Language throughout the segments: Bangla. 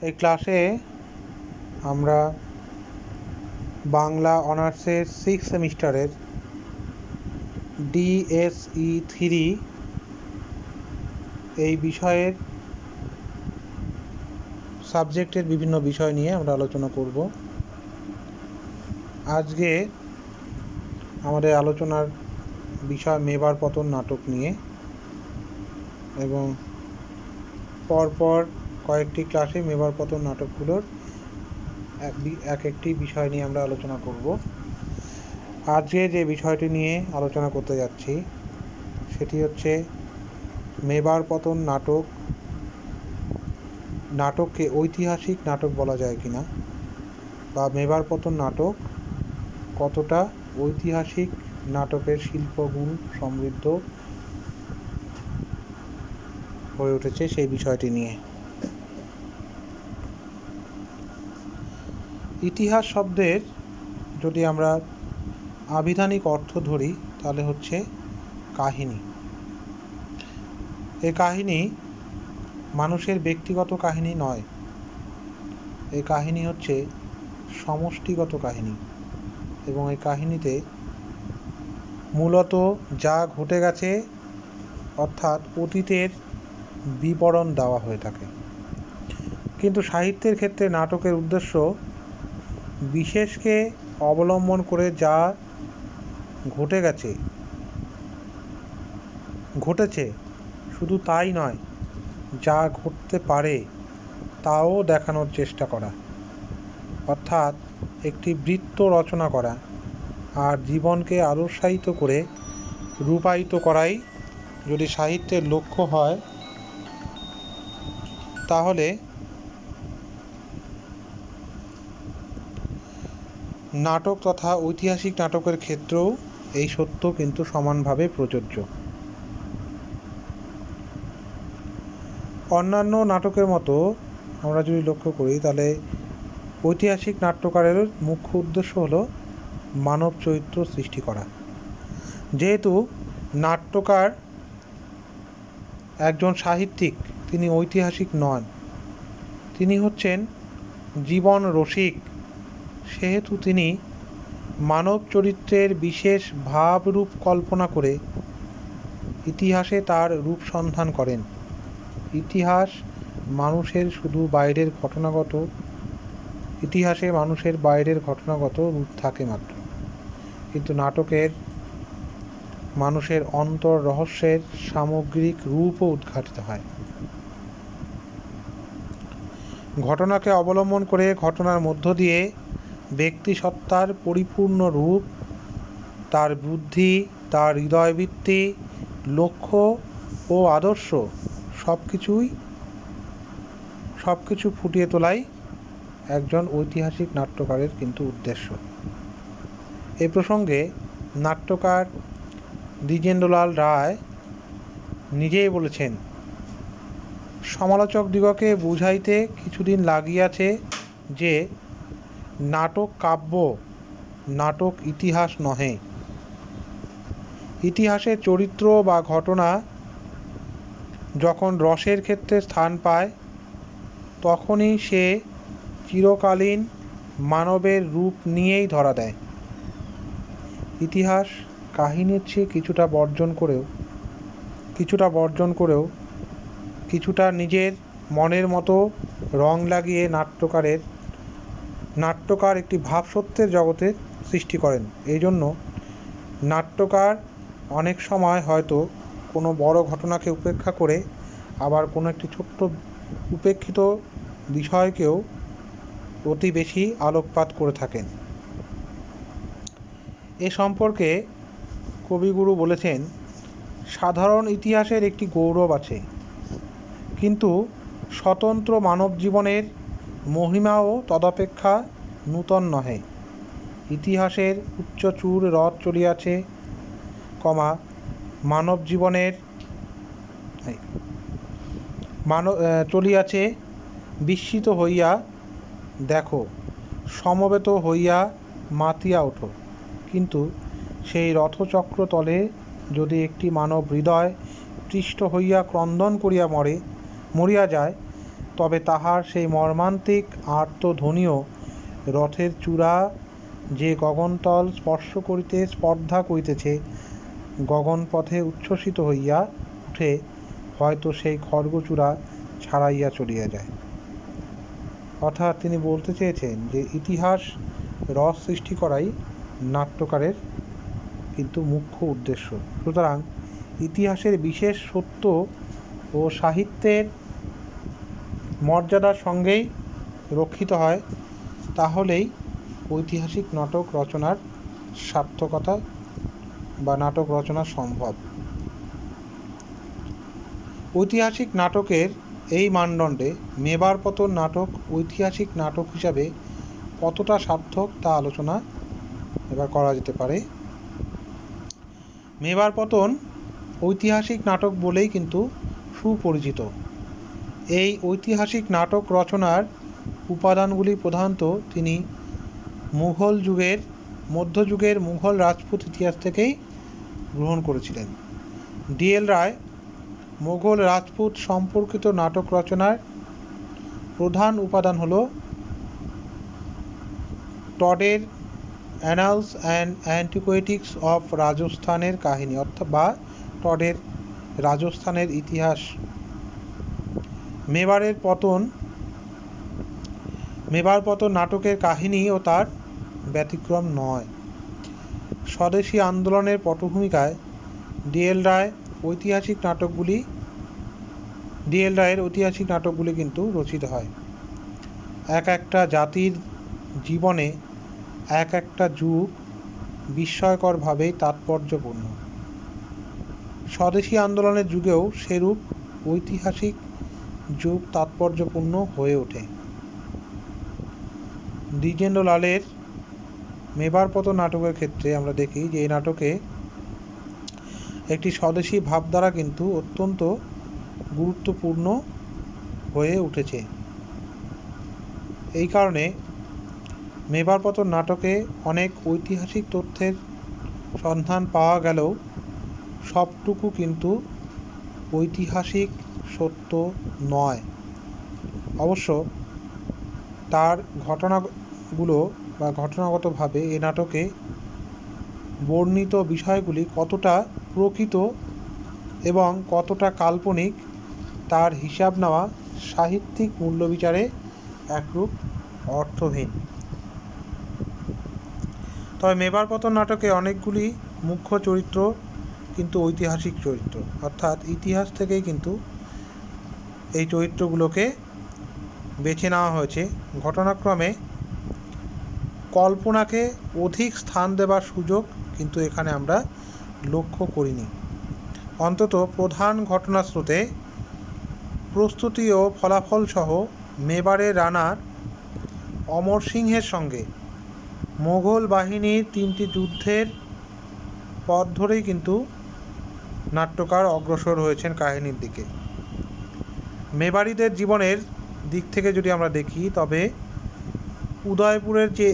এই ক্লাসে আমরা বাংলা অনার্সের 6th সেমিস্টারের DSE 3 এই বিষয়ের সাবজেক্টের বিভিন্ন বিষয় নিয়ে আমরা আলোচনা করব। আজকে আমাদের আলোচনার বিষয় মেবার পতন নাটক নিয়ে, এবং পরপর কয়েকটি ক্লাসে মেবার পতন নাটকগুলোর এক একটি বিষয় নিয়ে আমরা আলোচনা করব। আজকে যে বিষয়টি নিয়ে আলোচনা করতে যাচ্ছি সেটি হচ্ছে মেবার পতন নাটক, নাটককে ঐতিহাসিক নাটক বলা যায় কিনা, বা মেবার পতন নাটক কতটা ঐতিহাসিক নাটকের শিল্পগুণ সমৃদ্ধ হয়ে উঠেছে সেই বিষয়টি নিয়ে। ইতিহাস শব্দের যদি আমরা আবিধানিক অর্থ ধরি তাহলে হচ্ছে কাহিনী। এই কাহিনী মানুষের ব্যক্তিগত কাহিনী নয়, এই কাহিনী হচ্ছে সমষ্টিগত কাহিনী, এবং এই কাহিনীতে মূলত যা ঘটে গেছে অর্থাৎ অতীতের বিবরণ দেওয়া হয়ে থাকে। কিন্তু সাহিত্যের ক্ষেত্রে নাটকের উদ্দেশ্য বিশেষকে অবলম্বন করে যা ঘটেছে শুধু তাই নয়, যা ঘটতে পারে তাও দেখানোর চেষ্টা করা, অর্থাৎ একটি বৃত্ত রচনা করা আর জীবনকে আদর্শায়িত করে রূপায়িত করাই যদি সাহিত্যের লক্ষ্য হয়, তাহলে নাটক তথা ঐতিহাসিক নাটকের ক্ষেত্রেও এই সত্য কিন্তু সমানভাবে প্রযোজ্য। অন্যান্য নাটকের মতো আমরা যদি লক্ষ্য করি তাহলে ঐতিহাসিক নাট্যকারের মুখ্য উদ্দেশ্য হলো মানব চরিত্র সৃষ্টি করা। যেহেতু নাট্যকার একজন সাহিত্যিক, তিনি ঐতিহাসিক নন, তিনি হচ্ছেন জীবন রসিক, সেহেতু তিনি মানব চরিত্রের বিশেষ ভাব রূপ কল্পনা করে ইতিহাসে তার রূপ সন্ধান করেন। ইতিহাসে মানুষের বাইরের ঘটনাগত রূপ থাকে মাত্র, কিন্তু নাটকের মানুষের অন্তর রহস্যের সামগ্রিক রূপও উদ্ঘাটিত হয়। ঘটনাকে অবলম্বন করে ঘটনার মধ্য দিয়ে ব্যক্তি সত্তার পরিপূর্ণ রূপ, তার বুদ্ধি, তার হৃদয়বৃত্তি, লক্ষ্য ও আদর্শ সবকিছু ফুটিয়ে তোলাই একজন ঐতিহাসিক নাট্যকারের কিন্তু উদ্দেশ্য। এই প্রসঙ্গে নাট্যকার দ্বিজেন্দ্রলাল রায় নিজেই বলেছেন, সমালোচকদিগকে বুঝাইতে কিছুদিন লাগিয়াছে যে নাটক কাব্য, নাটক ইতিহাস নহে। ইতিহাসের চরিত্র বা ঘটনা যখন রসের ক্ষেত্রে স্থান পায় তখনই সে চিরকালীন মানবের রূপ নিয়েই ধরা দেয়। ইতিহাস কাহিনীর চেয়ে কিছুটা বর্জন করেও কিছুটা নিজের মনের মতো রং লাগিয়ে নাট্যকার একটি ভাবসত্যের জগতের সৃষ্টি করেন। এই জন্য নাট্যকার অনেক সময় হয়তো কোনো বড় ঘটনাকে উপেক্ষা করে আবার কোনো একটি ছোট্ট উপেক্ষিত বিষয়কেও অতি বেশি আলোকপাত করে থাকেন। এ সম্পর্কে কবিগুরু বলেছেন, সাধারণ ইতিহাসের একটি গৌরব আছে, কিন্তু স্বতন্ত্র মানব জীবনের মহিমাও তদপেক্ষা নূতন নহে। ইতিহাসের উচ্চচূড় রথ চলিয়াছে, মানব জীবনের চলিয়াছে, বিস্মিত হইয়া দেখো, সমবেত হইয়া মাতিয়া ওঠো। কিন্তু সেই রথচক্র তলে যদি একটি মানব হৃদয় পৃষ্ঠ হইয়া ক্রন্দন করিয়া মরিয়া যায়, তবে তাহার সেই মর্মান্তিক আর্তধ্বনিও রথের চূড়া যে গগনতল স্পর্শ করিতে স্পর্ধা করিতেছে, গগনপথে উচ্ছ্বসিত হইয়া উঠে হয়তো সেই খড়গচূড়া ছাড়াইয়া চলিয়া যায়। অর্থাৎ তিনি বলতে চেয়েছেন যে ইতিহাস রস সৃষ্টি করাই নাট্যকারের কিন্তু মুখ্য উদ্দেশ্য। সুতরাং ইতিহাসের বিশেষ সত্য ও সাহিত্যের মর্যাদার সঙ্গেই রক্ষিত হয়, তাহলেই ঐতিহাসিক নাটক রচনার সার্থকতা বা নাটক রচনা সম্ভব। ঐতিহাসিক নাটকের এই মানদণ্ডে মেবার পতন নাটক ঐতিহাসিক নাটক হিসাবে কতটা সার্থক তা আলোচনা এবার করা যেতে পারে। মেবার পতন ঐতিহাসিক নাটক বলেই কিন্তু সুপরিচিত। এই ঐতিহাসিক নাটক রচনার উপাদানগুলি প্রধানত তিনি মধ্যযুগের মুঘল রাজপুত ইতিহাস থেকেই গ্রহণ করেছিলেন। ডি.এল. রায় মোগল রাজপুত সম্পর্কিত নাটক রচনার প্রধান উপাদান হল টডের অ্যানালস অ্যান্ড অ্যান্টিকুইটিস অফ রাজস্থানের কাহিনী বা টডের রাজস্থানের ইতিহাস। মেবার পতন নাটকের কাহিনীও তার ব্যতিক্রম নয়। স্বদেশী আন্দোলনের পটভূমিকায় ডি.এল. রায়ের ঐতিহাসিক নাটকগুলি কিন্তু রচিত হয়। এক একটা জাতির জীবনে এক একটা যুগ বিস্ময়করভাবেই তাৎপর্যপূর্ণ। স্বদেশী আন্দোলনের যুগেও সেরূপ ঐতিহাসিক যুগ তাৎপর্যপূর্ণ হয়ে ওঠে। দ্বিজেন্দ্রলালের মেবার পতন নাটকের ক্ষেত্রে আমরা দেখি যে এই নাটকে একটি স্বদেশী ভাবধারা কিন্তু অত্যন্ত গুরুত্বপূর্ণ হয়ে উঠেছে। এই কারণে মেবার পতন নাটকে অনেক ঐতিহাসিক তথ্যের সন্ধান পাওয়া গেলেও সবটুকু কিন্তু ঐতিহাসিক সত্য নয়। অবশ্য তার ঘটনাগতভাবে এ নাটকে বর্ণিত বিষয়গুলি কতটা প্রকৃত এবং কতটা কাল্পনিক তার হিসাব নেওয়া সাহিত্যিক মূল্যবিচারে একরূপ অর্থহীন। তবে মেবার পতন নাটকে অনেকগুলি মুখ্য চরিত্র কিন্তু ঐতিহাসিক চরিত্র, অর্থাৎ ইতিহাস থেকেই কিন্তু এই চরিত্রগুলোকে বেছে নেওয়া হয়েছে। ঘটনাক্রমে কল্পনাকে অধিক স্থান দেবার সুযোগ কিন্তু এখানে আমরা লক্ষ্য করিনি। অন্তত প্রধান ঘটনাস্রোতে প্রস্তুতি ও ফলাফল সহ মেবারের রানা অমর সিংহের সঙ্গে মোগল বাহিনীর 3টি যুদ্ধের পথ ধরেই কিন্তু নাট্যকার অগ্রসর হয়েছেন কাহিনীর দিকে। মেবারিদের জীবনের দিক থেকে যদি আমরা দেখি, তবে উদয়পুরের যে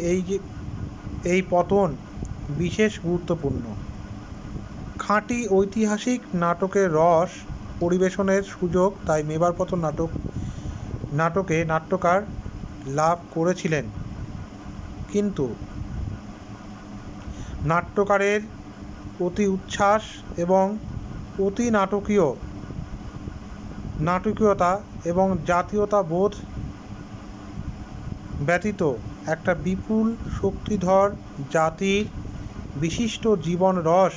এই পতন বিশেষ গুরুত্বপূর্ণ। খাঁটি ঐতিহাসিক নাটকের রস পরিবেশনের সুযোগ তাই মেবার পতন নাটকে নাট্যকার লাভ করেছিলেন, কিন্তু নাট্যকারের অতি উচ্ছ্বাস এবং অতি নাটকীয়তা এবং জাতীয়তা বোধ ব্যতীত একটা বিপুল শক্তিধর জাতির বিশিষ্ট জীবন রস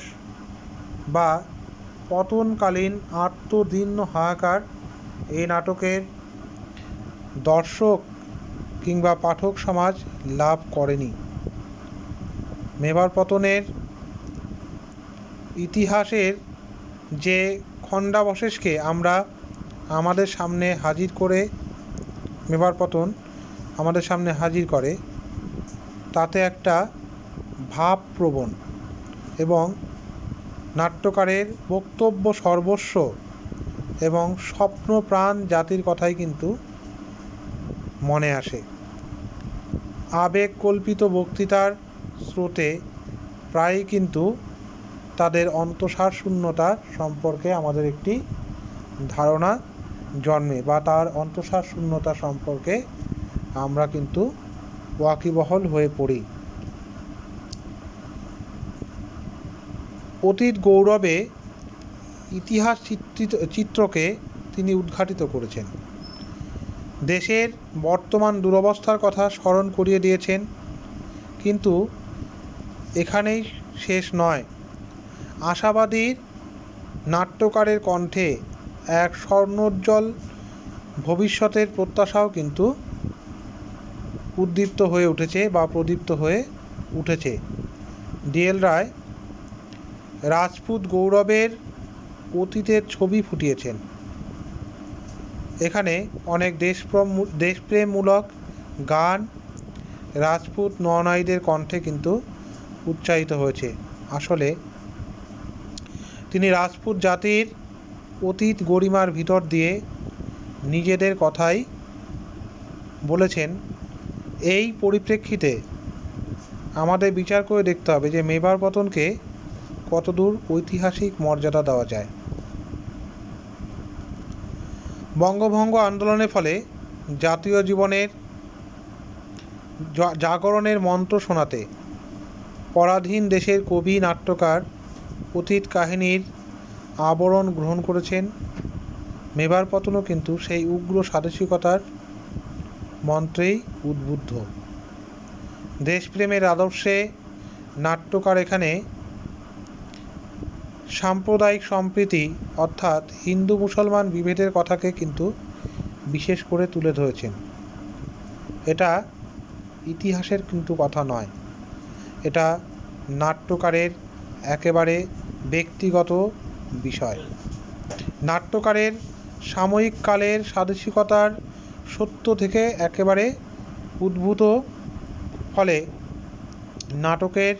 বা পতনকালীন আত্মদীর্ণ হাহাকার এই নাটকের দর্শক কিংবা পাঠক সমাজ লাভ করেনি। মেবার পতনের ইতিহাসের যে খণ্ডাবশেষকে আমরা আমাদের সামনে হাজির করে মেবার পতন আমাদের সামনে হাজির করে, তাতে একটা ভাবপ্রবণ এবং নাট্যকারের বক্তব্য সর্বস্ব এবং স্বপ্নপ্রাণ জাতির কথাই কিন্তু মনে আসে। আবেগ কল্পিত বক্তৃতার স্রোতে প্রায়ই কিন্তু তাদের অন্তঃসার শূন্যতা সম্পর্কে আমাদের একটি ধারণা জন্মে বা তার অন্তঃসার শূন্যতা সম্পর্কে আমরা কিন্তু ওয়াকিবহল হয়ে পড়ি। অতীত গৌরবে ইতিহাস চিত্রকে তিনি উদ্ঘাটিত করেছেন। দেশের বর্তমান দুরবস্থার কথা স্মরণ করিয়ে দিয়েছেন। কিন্তু এখানেই শেষ নয়। আশাবাদীর নাট্যকারের কণ্ঠে এক স্বর্ণোজ্জ্বল ভবিষ্যতের প্রত্যাশাও কিন্তু উদ্দীপ্ত হয়ে উঠেছে বা প্রদীপ্ত হয়ে উঠেছে। ডিএল রায় রাজপুত গৌরবের অতীতের ছবি ফুটিয়েছেন। এখানে অনেক দেশপ্রেমমূলক গান রাজপুত নরনারীদের কণ্ঠে কিন্তু উচ্চারিত হয়েছে। আসলে তিনি রাজপুত জাতির অতীত গরিমার ভিতর দিয়ে নিজেদের কথাই বলেছেন। এই পরিপ্রেক্ষিতে আমাদের বিচার করে দেখতে হবে যে মেবার পতনকে কতদূর ঐতিহাসিক মর্যাদা দেওয়া যায়। বঙ্গভঙ্গ আন্দোলনের ফলে জাতীয় জীবনের জাগরণের মন্ত্র শোনাতে পরাধীন দেশের কবি নাট্যকার অতীত কাহিনীর আবরণ গ্রহণ করেছেন। মেবার পতনও কিন্তু সেই উগ্র স্বাদেশিকতার মন্ত্রেই উদ্বুদ্ধ। দেশপ্রেমের আদর্শে নাট্যকার এখানে সাম্প্রদায়িক সম্প্রীতি অর্থাৎ হিন্দু মুসলমান বিভেদের কথাকে কিন্তু বিশেষ করে তুলে ধরেছেন। এটা ইতিহাসের কিন্তু কথা নয়, এটা নাট্যকারের একেবারে ব্যক্তিগত বিষয়। নাট্যকারের সাময়িক কালের স্বাদেশিকতার সত্য থেকে একেবারে উদ্ভূত ফলে নাটকের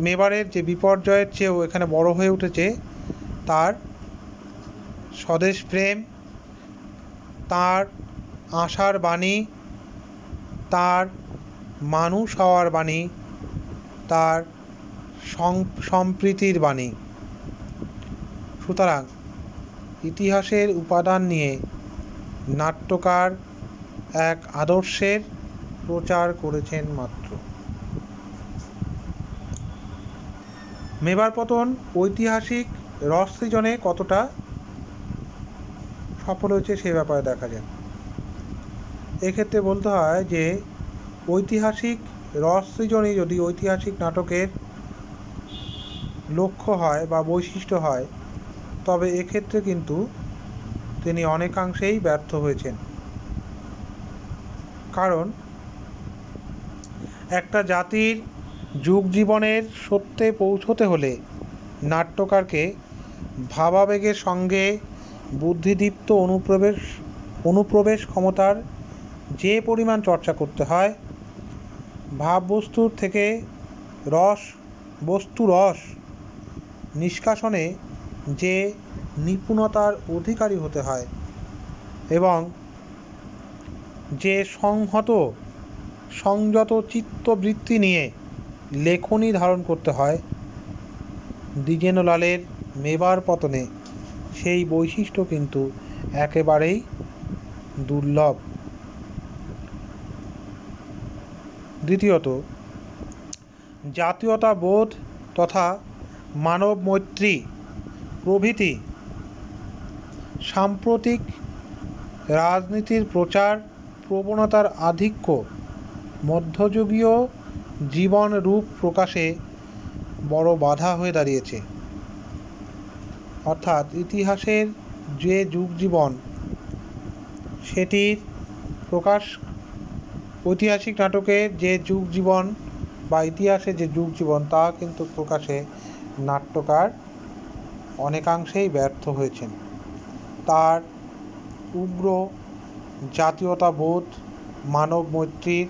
মেবারের যে বিপর্যয়ের চেয়েও এখানে বড় হয়ে উঠেছে তার স্বদেশ প্রেম, তার আশার বাণী, তার মানুষ হওয়ার বাণী, তার সম্প্রীতির বাণী। সুতরাং ইতিহাসের উপাদান নিয়ে নাট্যকার এক আদর্শের প্রচার করেছেন মাত্র। মেবার পতন ঐতিহাসিক রস সৃজনে কতটা সফল হয়েছে সে ব্যাপারে দেখা যায়। এক্ষেত্রে বলতে হয় যে ঐতিহাসিক রস সৃজনই যদি ঐতিহাসিক নাটকের লক্ষ্য হয় বা বৈশিষ্ট্য হয়, তবে এক্ষেত্রে কিন্তু তিনি অনেকাংশেই ব্যর্থ হয়েছেন। কারণ একটা জাতির যুগ জীবনের সত্যে পৌঁছতে হলে নাট্যকারকে ভাবাবেগের সঙ্গে বুদ্ধিদীপ্ত অনুপ্রবেশ ক্ষমতার যে পরিমাণ চর্চা করতে হয়, ভাববস্তুর থেকে রস নিষ্কাশনে যে নিপুণতার অধিকারী হতে হয় এবং যে সংযত চিত্তবৃত্তি নিয়ে লেখনী ধারণ করতে হয়, দ্বিজেন্দ্রলালের মেবার পতনে সেই বৈশিষ্ট্য কিন্তু একেবারেই দুর্লভ। দ্বিতীয়ত, জাতীয়তাবোধ তথা মানব মৈত্রী প্রভৃতি সাম্প্রতিক রাজনীতির প্রচার প্রবণতার আধিক্য মধ্যযুগীয় জীবন রূপ প্রকাশে বড় বাধা হয়ে দাঁড়িয়েছে। অর্থাৎ ইতিহাসের যে যুগ জীবন সেটির প্রকাশ, ঐতিহাসিক নাটকের যে যুগ জীবন বা ইতিহাসের যে যুগ জীবন তা কিন্তু প্রকাশে নাট্যকার অনেকাংশেই ব্যর্থ হয়েছেন। তার উগ্র জাতীয়তাবোধ, মানব মৈত্রীর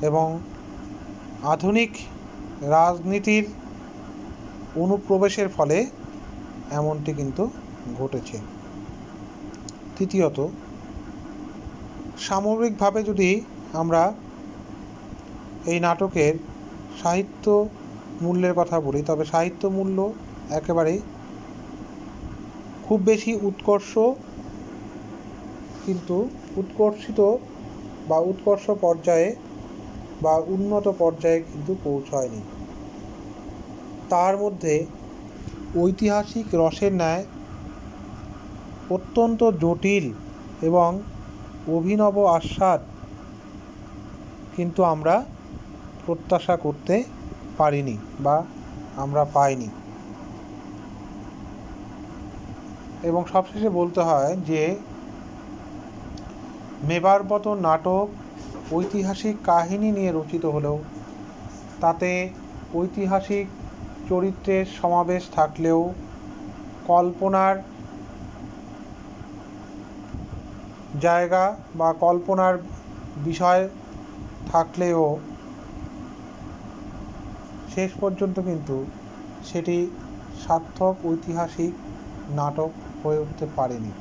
এবং আধুনিক রাজনীতির অনুপ্রবেশের ফলে এমনটি কিন্তু ঘটেছে। তৃতীয়ত, সামগ্রিকভাবে যদি আমরা এই নাটকের সাহিত্য মূল্যের কথা বলি, তবে সাহিত্য মূল্য একেবারেই খুব বেশি উৎকর্ষিত বা উৎকর্ষ পর্যায়ে বা উন্নত পর্যায়ে কিন্তু পৌঁছায়নি। তার মধ্যে ঐতিহাসিক রসের ন্যায় অত্যন্ত জটিল এবং অভিনব আস্বাদ কিন্তু আমরা প্রত্যাশা করতে পারিনি বা আমরা পাইনি। এবং সবশেষে বলতে হয় যে মেবার পতন নাটক ঐতিহাসিক কাহিনী নিয়ে রচিত হলেও তাতে ঐতিহাসিক চরিত্রের সমাবেশ থাকলেও কল্পনার জায়গা বা কল্পনার বিষয় থাকলেও শেষ পর্যন্ত কিন্তু সেটি সার্থক ঐতিহাসিক নাটক হয়ে উঠতে পারেনি।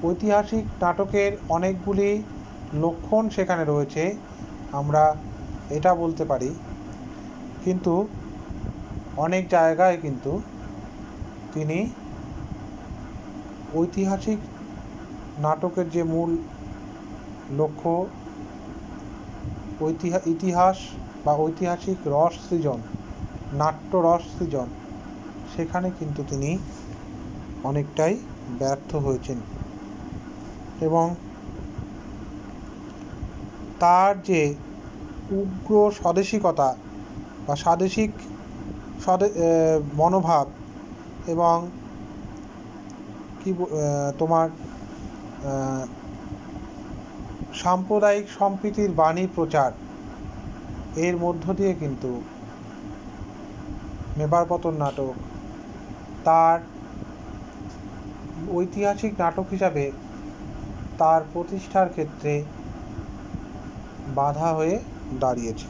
ঐতিহাসিক নাটকের অনেকগুলি লক্ষণ সেখানে রয়েছে, আমরা এটা বলতে পারি, কিন্তু অনেক জায়গায় কিন্তু তিনি ঐতিহাসিক নাটকের যে মূল লক্ষ্য ইতিহাস বা ঐতিহাসিক রস সৃজন, নাট্য রস সৃজন, সেখানে কিন্তু তিনি অনেকটাই ব্যর্থ হয়েছেন। এবং তার যে উগ্র স্বদেশিকতা বা স্বদেশিক মনোভাব এবং তোমার সাম্প্রদায়িক সম্প্রীতির বাণী প্রচার, এর মধ্য দিয়ে কিন্তু মেবার পতন নাটক তার ঐতিহাসিক নাটক হিসাবে তার প্রতিষ্ঠার ক্ষেত্রে বাধা হয়ে দাঁড়িয়েছে।